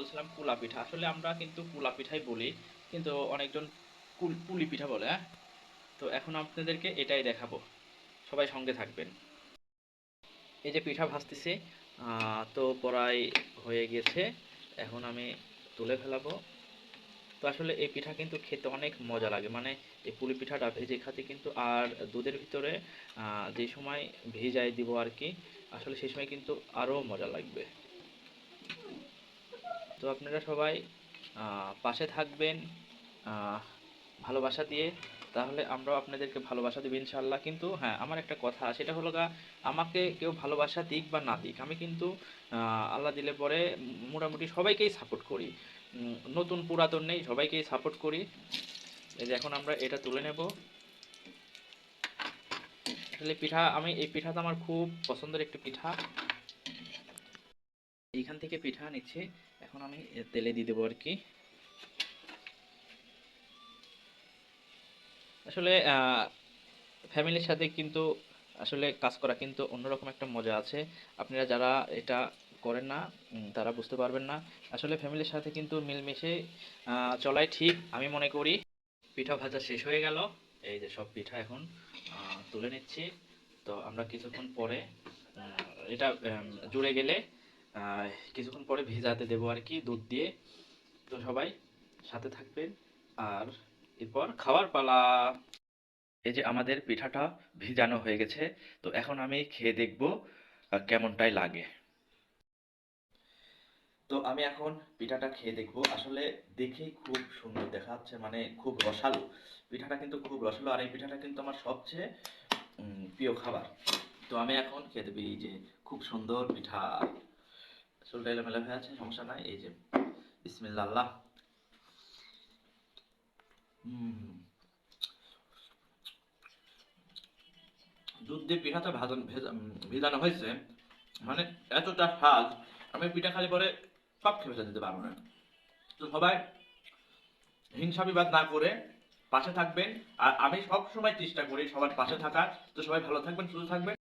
বলছিলাম কুলা পিঠা, আসলে আমরা কিন্তু কুলা পিঠাই বলি, কিন্তু অনেকজন পুলি পিঠা বলে। হ্যাঁ, তো এখন আপনাদেরকে এটাই দেখাবো, সবাই সঙ্গে থাকবেন। এই যে পিঠা ভাজতেছি, তো প্রায় হয়ে গেছে, এখন আমি তুলে ফেলাবো। তো আসলে এই পিঠা কিন্তু খেতে অনেক মজা লাগে, মানে এই পুলি পিঠাটা ভেজে খাতে কিন্তু, আর দুধের ভিতরে যে সময় ভেজাই দিব আর কি, আসলে সেই সময় কিন্তু আরও মজা লাগবে। তো আপনারা সবাই পাশে থাকবেন, আহ, ভালোবাসা দিয়ে, তাহলে আমরাও আপনাদেরকে ভালোবাসা দেব ইনশাল্লাহ। কিন্তু হ্যাঁ, আমার একটা কথা, সেটা হলো আমাকে কেউ ভালোবাসা দিক বা না দিক, আমি কিন্তু আল্লাহ দিলে পরে মোটামুটি সবাইকেই সাপোর্ট করি। নতুন পুরাতন নেই, সবাইকেই সাপোর্ট করি। এই যে এখন আমরা এটা তুলে নেব। আসলে এই পিঠাটা আমার খুব পছন্দের একটি পিঠা। এইখান থেকে পিঠা নিচ্ছে, এখন আমি তেলে দিয়ে দেবো আর কি। আসলে ফ্যামিলির সাথে কিন্তু আসলে কাজ করা কিন্তু অন্যরকম একটা মজা আছে। আপনারা যারা এটা করেন না, তারা বুঝতে পারবেন না। আসলে ফ্যামিলির সাথে কিন্তু মিলমিশে চলাই ঠিক, আমি মনে করি। পিঠা ভাজা শেষ হয়ে গেল, এই যে সব পিঠা এখন তুলে নিচ্ছি। তো আমরা কিছুক্ষণ পরে এটা জুড়ে গেলে আহ, কিছুক্ষণ পরে ভেজাতে দেবো আর কি দুধ দিয়ে। তো সবাই সাথে থাকবেন, আর এরপর খাওয়ার পালা। এই যে আমাদের পিঠাটা ভিজানো হয়ে গেছে, তো এখন আমি খেয়ে দেখব কেমনটাই লাগে। তো আমি এখন পিঠাটা খেয়ে দেখবো। আসলে দেখেই খুব সুন্দর দেখা যাচ্ছে, মানে খুব রসালো। পিঠাটা কিন্তু খুব রসালো, আর এই পিঠাটা কিন্তু আমার সবচেয়ে প্রিয় খাবার। তো আমি এখন খেয়ে দেবো। এই যে খুব সুন্দর পিঠা, চুলটা এলোমেলো হয়ে আছে, সমস্যা নাই। এই যে বিসমিল্লাহ আল্লাহ। হুম, দুধ দিয়ে পিঠাটা ভেজানো হয়েছে, মানে এতটা স্বাদ, আমি পিঠা খালি পরে সব খেয়ে ফেলে দিতে পারবো না। তো সবাই হিংসা বিবাদ না করে পাশে থাকবেন, আর আমি সব সময় চেষ্টা করি সবার পাশে থাকার। তো সবাই ভালো থাকবেন, সুস্থ থাকবেন।